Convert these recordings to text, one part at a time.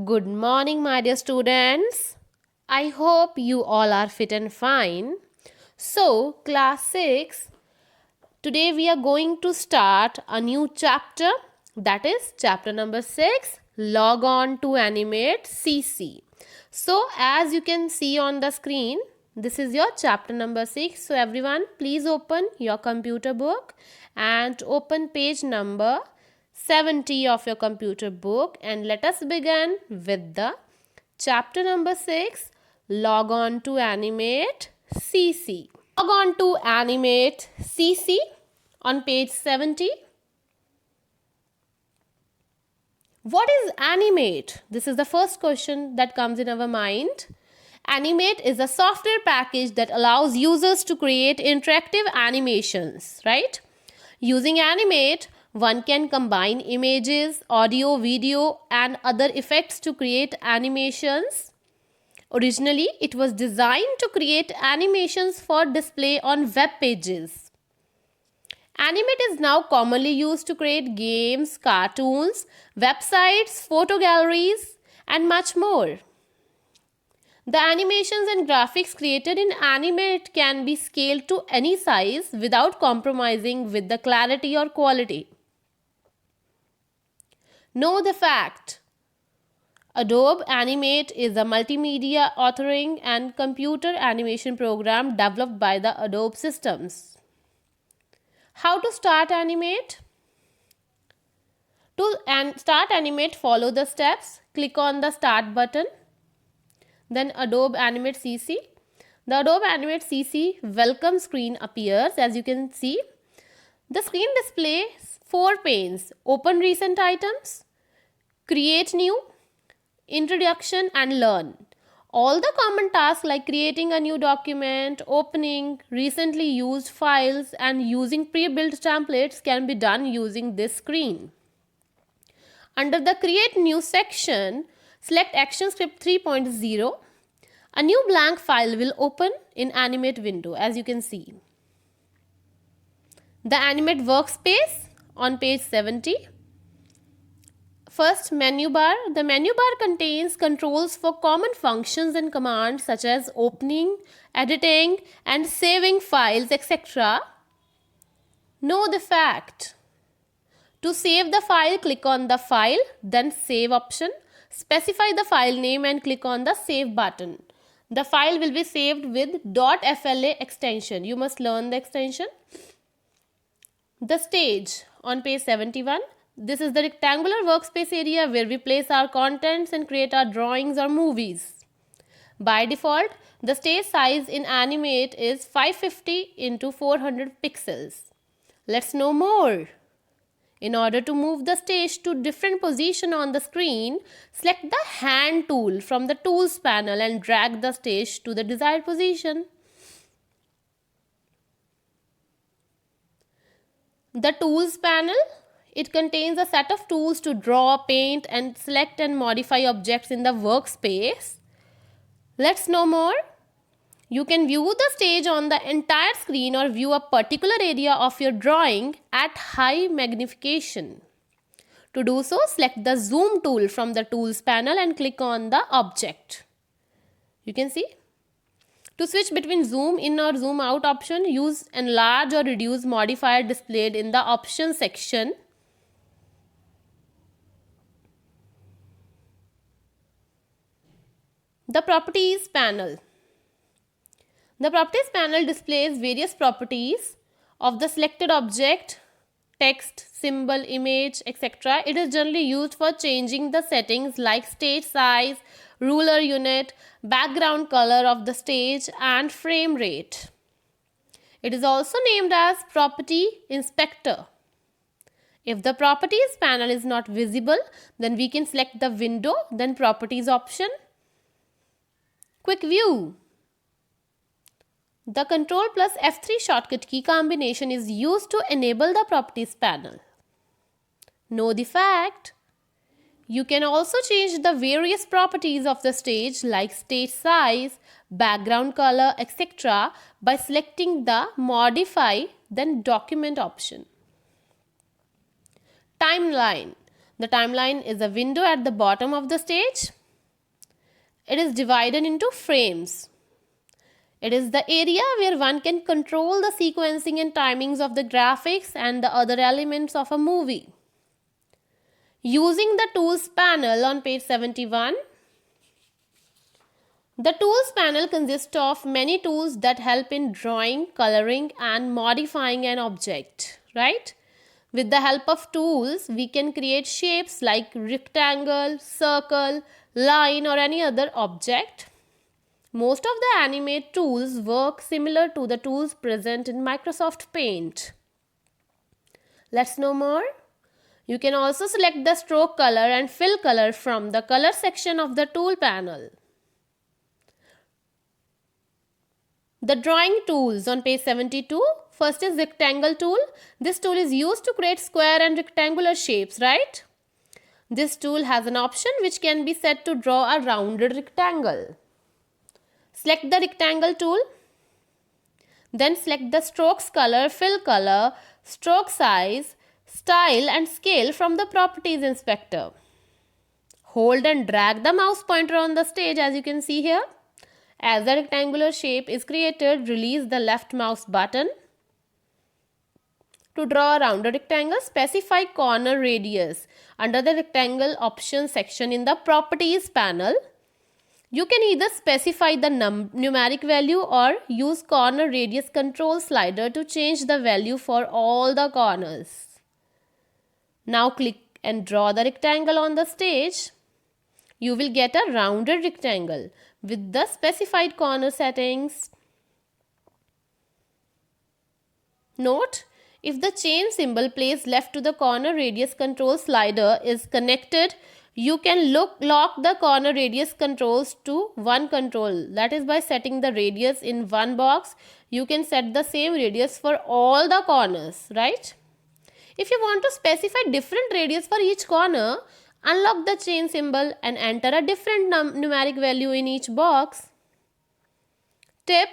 Good morning, my dear students. I hope you all are fit and fine. So, class 6, today we are going to start a new chapter, that is chapter number 6, Log on to Animate CC. So, as you can see on the screen, this is your chapter number 6. So, everyone, please open your computer book and open page number 70 of your computer book, and let us begin with the chapter number 6, Log on to Animate CC. Log on to Animate CC on page 70. What is Animate? This is the first question that comes in our mind. Animate is a software package that allows users to create interactive animations, right? Using Animate, one can combine images, audio, video, and other effects to create animations. Originally, it was designed to create animations for display on web pages. Animate is now commonly used to create games, cartoons, websites, photo galleries, and much more. The animations and graphics created in Animate can be scaled to any size without compromising with the clarity or quality. Know the fact. Adobe Animate is a multimedia authoring and computer animation program developed by the Adobe systems. How to start Animate? To start Animate, follow the steps. Click on the Start button. Then Adobe Animate CC. The Adobe Animate CC welcome screen appears, as you can see. The screen displays 4 panes: Open recent items, Create new, Introduction, and Learn. All the common tasks like creating a new document, opening recently used files, and using pre-built templates can be done using this screen. Under the Create New section, select ActionScript 3.0. A new blank file will open in Animate window, as you can see. The Animate workspace on page 70. First, menu bar. The menu bar contains controls for common functions and commands such as opening, editing, and saving files, etc. Know the fact. To save the file, click on the File, then Save option. Specify the file name and click on the Save button. The file will be saved with .fla extension. You must learn the extension. The stage on page 71. This is the rectangular workspace area where we place our contents and create our drawings or movies. By default, the stage size in Animate is 550 into 400 pixels. Let's know more. In order to move the stage to different position on the screen, select the Hand tool from the Tools panel and drag the stage to the desired position. The Tools panel, it contains a set of tools to draw, paint, and select and modify objects in the workspace. Let's know more. You can view the stage on the entire screen or view a particular area of your drawing at high magnification. To do so, select the Zoom tool from the Tools panel and click on the object. You can see. To switch between zoom in or zoom out option, use enlarge or reduce modifier displayed in the options section. The Properties panel. The Properties panel displays various properties of the selected object, text, symbol, image, etc. It is generally used for changing the settings like stage size, ruler unit, background color of the stage, and frame rate. It is also named as Property Inspector. If the Properties panel is not visible, then we can select the Window, then Properties option. Quick View. The Ctrl plus F3 shortcut key combination is used to enable the Properties panel. Know the fact. You can also change the various properties of the stage like stage size, background color, etc. by selecting the Modify then Document option. Timeline. The timeline is a window at the bottom of the stage. It is divided into frames. It is the area where one can control the sequencing and timings of the graphics and the other elements of a movie. Using the Tools panel on page 71, the Tools panel consists of many tools that help in drawing, coloring and modifying an object, right? With the help of tools, we can create shapes like rectangle, circle, line or any other object. Most of the animate tools work similar to the tools present in Microsoft Paint. Let's know more. You can also select the stroke color and fill color from the color section of the tool panel. The drawing tools on page 72. First is rectangle tool. This tool is used to create square and rectangular shapes, right? This tool has an option which can be set to draw a rounded rectangle. Select the rectangle tool. Then select the strokes color, fill color, stroke size, style and scale from the properties inspector. Hold and drag the mouse pointer on the stage as you can see here. As the rectangular shape is created, release the left mouse button. To draw a rounded rectangle, specify corner radius under the rectangle options section in the properties panel. You can either specify the numeric value or use corner radius control slider to change the value for all the corners. Now click and draw the rectangle on the stage. You will get a rounded rectangle with the specified corner settings. Note, if the chain symbol placed left to the corner radius control slider is connected, you can lock the corner radius controls to one control. That is by setting the radius in one box, you can set the same radius for all the corners, right? If you want to specify different radius for each corner, unlock the chain symbol and enter a different numeric value in each box. Tip: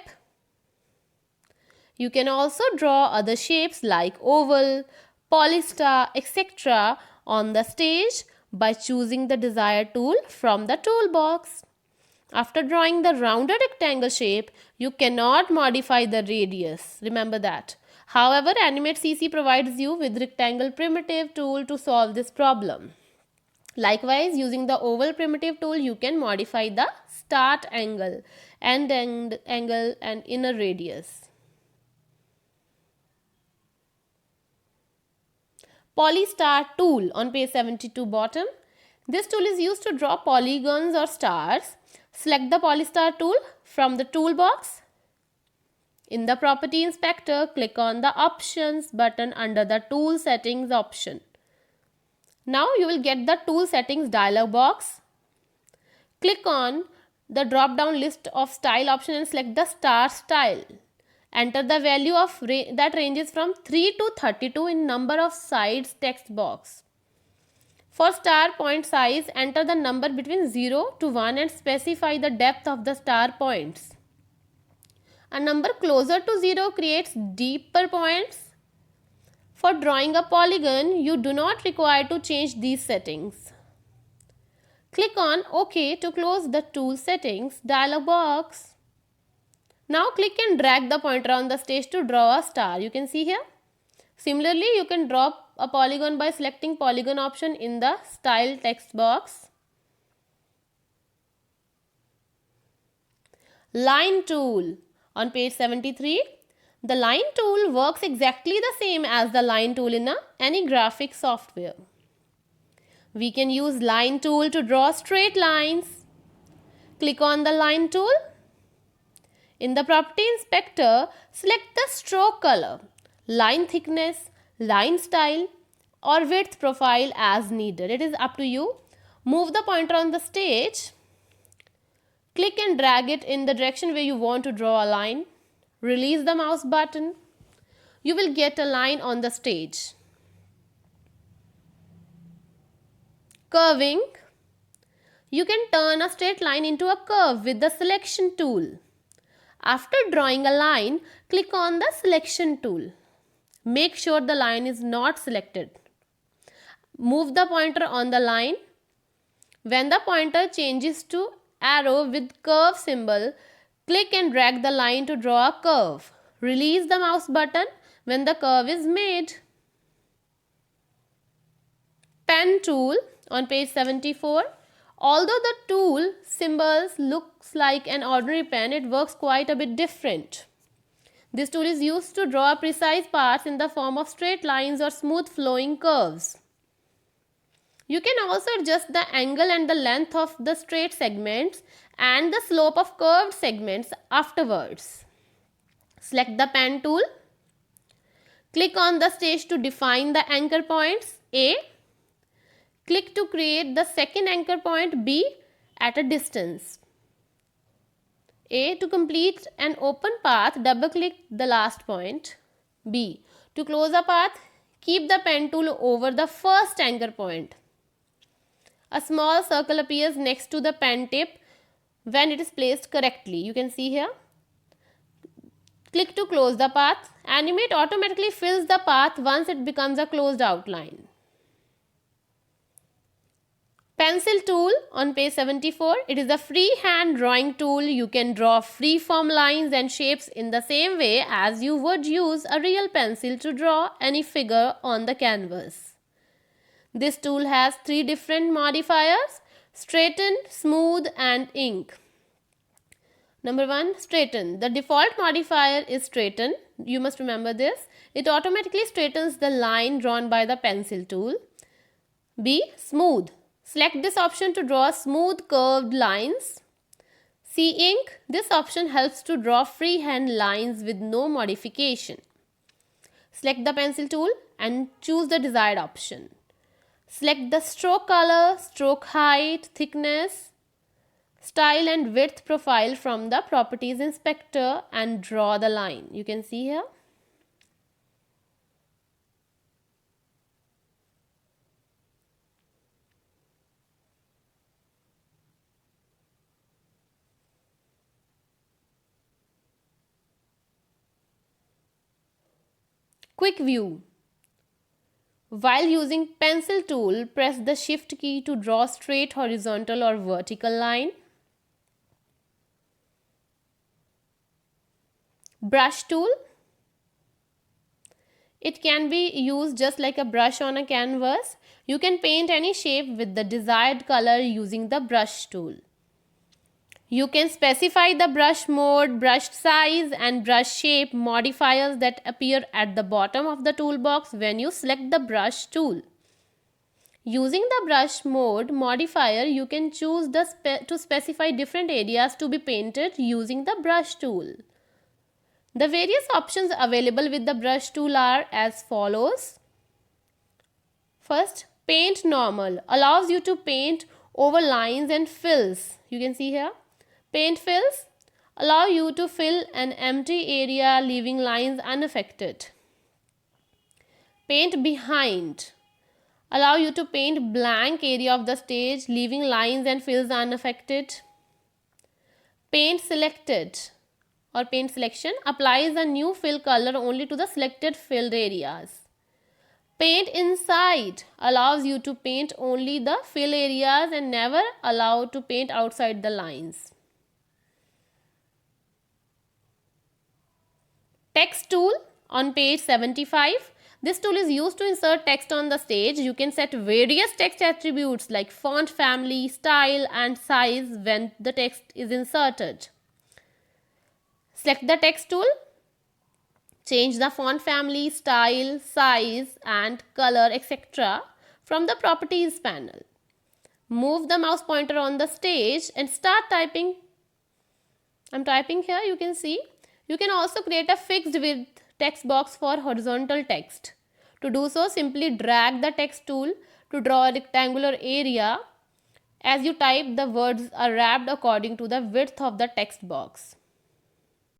you can also draw other shapes like oval, polystar, etc. on the stage by choosing the desired tool from the toolbox. After drawing the rounded rectangle shape, you cannot modify the radius. Remember that. However, Animate CC provides you with rectangle primitive tool to solve this problem. Likewise, using the oval primitive tool, you can modify the start angle, end angle and inner radius. Polystar tool on page 72 bottom. This tool is used to draw polygons or stars. Select the Polystar tool from the toolbox. In the property inspector, click on the options button under the tool settings option. Now you will get the tool settings dialog box. Click on the drop down list of style option and select the star style. Enter the value of that ranges from 3 to 32 in number of sides text box. For star point size, enter the number between 0 to 1 and specify the depth of the star points. A number closer to 0 creates deeper points. For drawing a polygon, you do not require to change these settings. Click on OK to close the tool settings dialog box. Now click and drag the pointer on the stage to draw a star. You can see here. Similarly, you can draw a polygon by selecting polygon option in the style text box. Line tool on page 73. The line tool works exactly the same as the line tool in any graphic software. We can use line tool to draw straight lines. Click on the line tool. In the property inspector, select the stroke color, line thickness, line style or width profile as needed. It is up to you. Move the pointer on the stage. Click and drag it in the direction where you want to draw a line. Release the mouse button. You will get a line on the stage. Curving. You can turn a straight line into a curve with the selection tool. After drawing a line, click on the selection tool. Make sure the line is not selected. Move the pointer on the line. When the pointer changes to arrow with curve symbol, click and drag the line to draw a curve. Release the mouse button when the curve is made. Pen tool on page 74. Although the tool symbols looks like an ordinary pen, it works quite a bit different. This tool is used to draw precise paths in the form of straight lines or smooth flowing curves. You can also adjust the angle and the length of the straight segments and the slope of curved segments afterwards. Select the pen tool. Click on the stage to define the anchor points A. Click to create the second anchor point B at a distance. A. To complete an open path, double click the last point. B. To close a path, keep the pen tool over the first anchor point. A small circle appears next to the pen tip when it is placed correctly. You can see here. Click to close the path. Animate automatically fills the path once it becomes a closed outline. Pencil tool on page 74. It is a freehand drawing tool. You can draw free-form lines and shapes in the same way as you would use a real pencil to draw any figure on the canvas. This tool has 3 different modifiers: straighten, smooth and ink. Number 1, straighten. The default modifier is straighten. You must remember this. It automatically straightens the line drawn by the pencil tool. B, smooth. Select this option to draw smooth curved lines. C, ink. This option helps to draw freehand lines with no modification. Select the pencil tool and choose the desired option. Select the stroke color, stroke height, thickness, style and width profile from the properties inspector and draw the line. You can see here. Quick view. While using pencil tool, press the shift key to draw straight horizontal or vertical line. Brush tool. It can be used just like a brush on a canvas. You can paint any shape with the desired color using the brush tool. You can specify the brush mode, brush size and brush shape modifiers that appear at the bottom of the toolbox when you select the brush tool. Using the brush mode modifier, you can choose to specify different areas to be painted using the brush tool. The various options available with the brush tool are as follows. First, paint normal allows you to paint over lines and fills. You can see here. Paint fills allow you to fill an empty area leaving lines unaffected. Paint behind allow you to paint blank area of the stage leaving lines and fills unaffected. Paint selected or paint selection applies a new fill color only to the selected filled areas. Paint inside allows you to paint only the fill areas and never allow to paint outside the lines. Text tool on page 75. This tool is used to insert text on the stage. You can set various text attributes like font family, style and size when the text is inserted. Select the text tool. Change the font family, style, size and color etc. from the properties panel. Move the mouse pointer on the stage and start typing. I'm typing here, you can see. You can also create a fixed width text box for horizontal text. To do so, simply drag the text tool to draw a rectangular area. As you type, the words are wrapped according to the width of the text box.